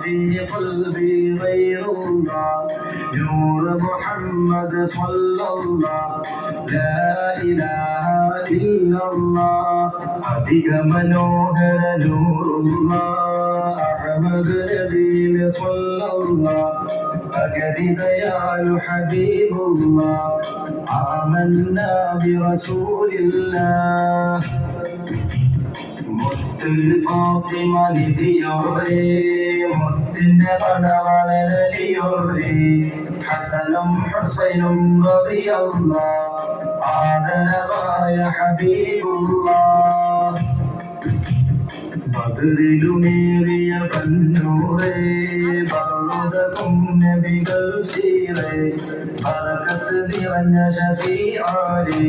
في قلبي غير الله نور محمد صلى الله لا إله إلا الله أبيك منوهر نور الله أحمد نبي صلى الله أكذب يا حبيب الله آمنا برسول الله മുത്തിൽ ഫാത്തിമ നിധിയോരേ മുത്തിന്റെ മണവളരലിയോരേ ഹസനും ഹുസൈനും റളിയല്ലാഹ് ആദരവായ ഹബീബുല്ലാഹ് ബദറിലുമേറിയ പന്നൂറേ ബർദകും നബികൾ സീറേ ബറകത്ത് നിറഞ്ഞ ഷഫീആരേ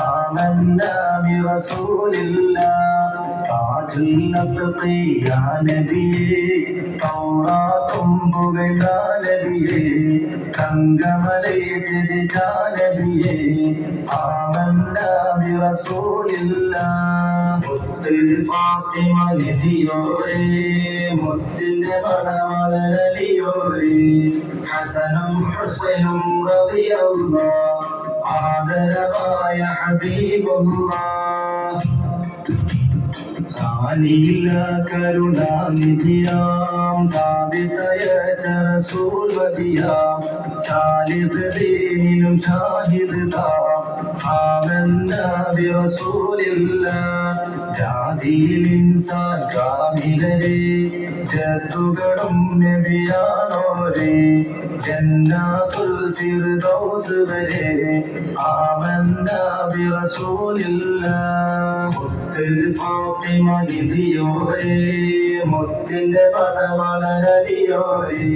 ആമന്നാ ബിറസൂലില്ലാഹ് താജുൽ നബ്ഖി യാ നബിയേ തൗറാത്തും പുകഴ്ന്ന നബിയേ തങ്കമലയ നബിയേ ആമന്നാ ബിറസൂലില്ലാഹ് മുത്തിൽ ഫാത്തിമ നിധിയോരേ മുത്തിന്റെ മണവളരലിയോരേ ഹസനും ഹുസൈനും റളിയല്ലാഹ് ആദരവായ ഹബീബുല്ലാഹ് കാനില കരുണാനിധിയാം താബിതയച്ച റസൂൽ വദിയാം ഖാലിദ് ദീനിനും ഷാഹിദ് താം ആമന്നാ ബിറസൂലില്ലാഹ് ജാതിയിൽ ഇൻസാൻ കാമിലരേ ജദ്ദുകളും നബിയാണോരേ ജന്നാത്തുൽ ഫിർദൗസ് വരെ ആമന്നാ ബിറസൂലില്ലാഹ് മുത്തിൽ ഫാത്തിമ നിധിയോരേ മുത്തിന്റെ മണവളരലിയോരേ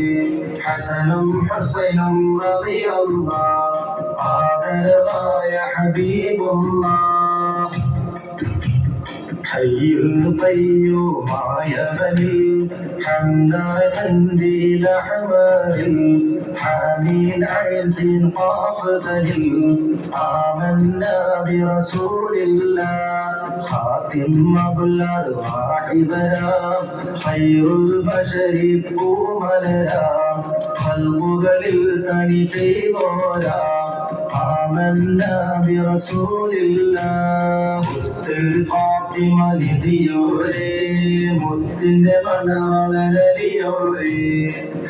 ഹസനും ഹുസൈനും റളിയല്ലാഹ് ആദരവായ ഹബീബുല്ലാഹ് ഹയ്യുൽ ഖയ്യൂമായവനിൽ ഹംദായ തൻദീൽ അഹ്മദിൽ حامين عين سين قاف ذليل آمنا برسول الله خاتم مبلغ الأرواح بلا خير البشر قومنا خلق للتنكي مولا آمنا برسول الله ഫാത്തിമ നിധിയോരേ മുത്തിന്റെ മണവളരലിയോരേ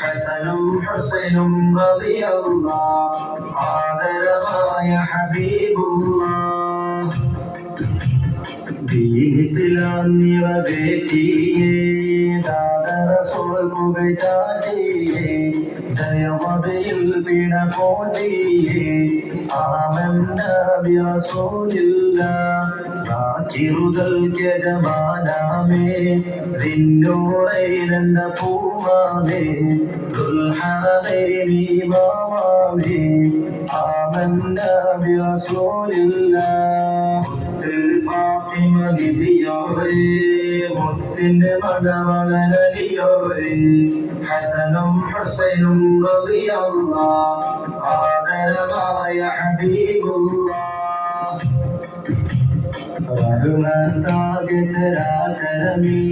ഹസനും ഹുസൈനും റളിയല്ലാഹ് ആദരവായ ഹബീബുല്ലാഹ് ദീൻ ഇസ്ലാം നിറവേറ്റിയേ ദാദ റസൂൽ പുകഴ്ചാറ്റിയേ ദയവതയിൽ പിണ പോറ്റിയേ ആമന്നാ ബിറസൂലില്ലാഹ് ാക്കിറുകൾക്ക് യജമാനാമേ നിന്നോടൈനെന്ന പൂമാമേ ദുൽഹറമേ ആമന്നാ ബിറസൂലില്ലാഹ് ഫാത്തിമ നിധിയോരേ മുത്തിന്റെ മണവളരലിയോരേ ഹസനും ഹുസൈനും റളിയല്ലാഹ് ആദരവായ ഹബീബുല്ലാഹ് റഹ്മത്താകെ ചരാചരമിൽ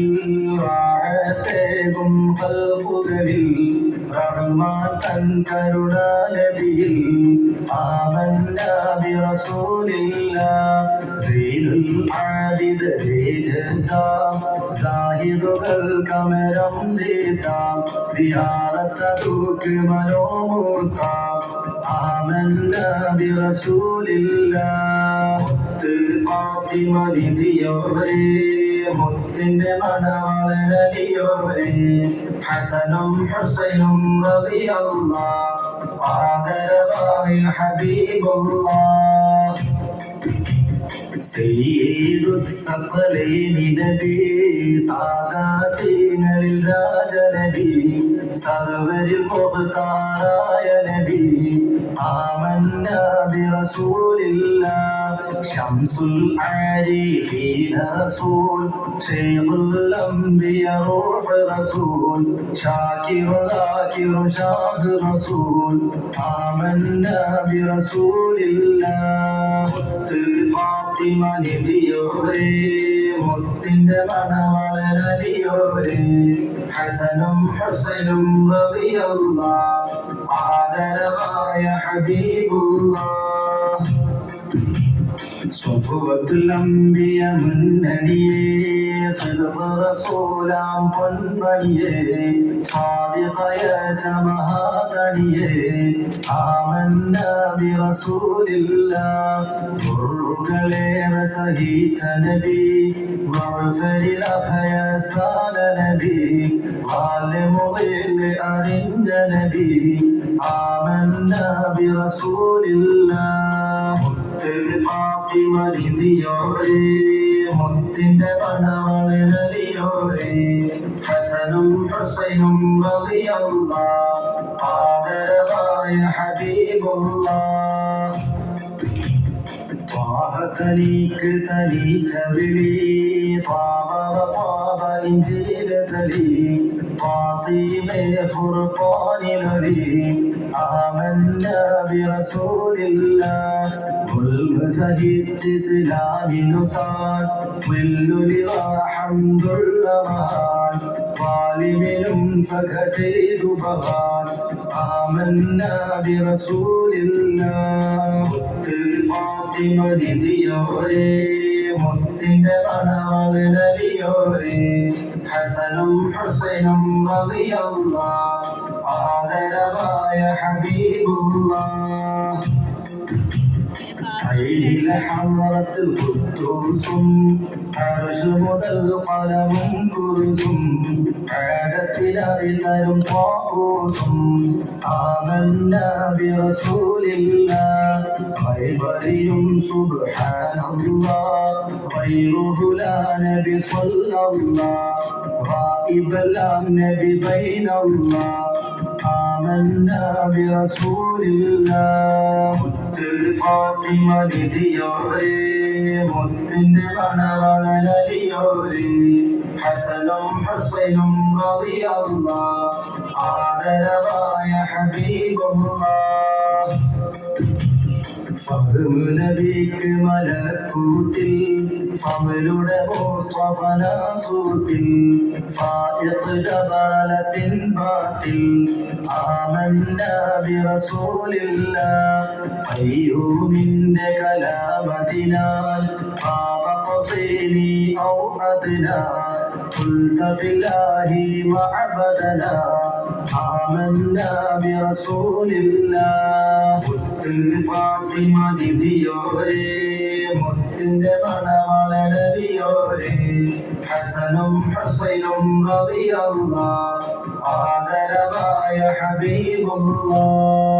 റാഹത്തേകും ഖൽഖുകളിൽ റഹ്മാൻ തൻ കരുണാനദിയിൽ ആമന്നാ ബിറസൂലില്ലാഹ് സീനുൽ ആബിദ് രേജതാം സാഹിദുകൾ കമരം ദീതാം സിയാറത്തൂക്ക് മനോമൂത്താം ആമന്നാ ബിറസൂലില്ലാഹ് ഫാത്തിമ നിധിയോരേ മുത്തിന്റെ മണവളരലിയോരേ ഹസനും ഹുസൈനും റളിയല്ലാഹ് ആദരവായ ഹബീബുല്ലാഹ് സയ്യിദു സഖലൈനി നബി സാദാതീങ്ങളിൽ രാജനബി സർവരിൽ മുഖ്താറായ നബി ആമന്നാ ബിറസൂലില്ലാഹ് ശംസുൽ ആരിഫീന റസൂൽ ശൈഖുൽ അംബിയ റൂഹ് റസൂൽ ശാകിർ ദാകിർ ഷാഹ് റസൂൽ ആമന്നാ ബിറസൂലില്ലാഹ് ഫാത്തിമ നിധിയോരേ മുത്തിന്റെ മണവളരലിയോരേ ഹസനും ഹുസൈനും റളിയല്ലാഹ് ആദരവായ ഹബീബുല്ലാഹ് സ്വഫവത്തുൽ അംബിയ മുന്നണിയേ സദഖ റസൂലാം പൊൻവഴിയേ സാദിഖയത മഹാദണിയേ ആമന്ന ബിറസൂലില്ലാഹ് ദുർറുകളേറെ സഹിച്ച നബി വഅഫരിൽ അഭയസ്ഥാന നബി വാലിമുളിൽ അറിഞ്ഞ നബി ആമന്ന ബിറസൂലില്ലാഹ് ഫാത്തിമ നിധിയോരേ മുത്തിന്റെ മണവളരലിയോരേ ഹസനും ഹുസൈനും റളിയല്ലാഹ് ആദരവായ ഹബീബുല്ലാഹ് ത്വാഹ തനിക്ക് തനിച്ച വിളി ത്വാബ ഇഞ്ചില തലി ത്വാസീമേ ഫുർഖാനിലൊളി ആമന്ന ബിറസൂലില്ലാഹ് സഹിച്ച് ഇസ്ലാമിനു താൻ വെല്ലുവിളി ഹംദുള്ളമാൻ വാലിമിനും സഖ ചെയ്തു ബഹാൻ ആമന്ന ബിറസൂലില്ലാഹ് ഫാത്തിമ നിധിയോരേ മുത്തിന്റെ മണവളരലിയോരേ ഹസനും ഹുസൈനും റളിയല്ലാഹ് ആദരവായ ഹബീബുല്ലാഹ് عين حضرة القدوس عرش മുതൽ قلم കുരിശും ആദത്തിലറിഞ്ഞരും ത്വാഊസും ആമന്ന ബിറസൂലില്ലാഹ് ഖൈബറിയും സുബ്ഹാനല്ലാഹ് ഖൈറുഹു ലാ നബി സ്വല്ലല്ലാഹ് ഗായിബെല്ലാം നബി ബൈനല്ലാഹ് آمنا برسول الله ഫാത്തിമ നിധിയോരേ മുത്തിന്റെ മണവളരലിയോരേ ഹസനും ഹുസൈനും റളിയല്ലാഹ് ആദരവായ ഹബീബുല്ലാഹ് ഫഹ്മ് നബിക്ക് മലക്കൂത്തിൽ ഫമലുടെ മുസ്തഫനാസൂത്തിൽ ഫായിഖ് ജബലത്തിൻ ബാത്തിൽ ആമന്ന ബിറസൂലില്ലാഹ് ഖയ്യൂമിന്റെ കലാമതിനാൽ ഖാബ ഖസീനി ഔ അദ്നാ قلت في الله معبدنا آمنا برسول الله ഫാത്തിമ നിധിയോരേ മുത്തിന്റെ മണവളരലിയോരേ ഹസനും ഹുസൈനും റളിയല്ലാഹ് ആദരവായ ഹബീബുല്ലാഹ്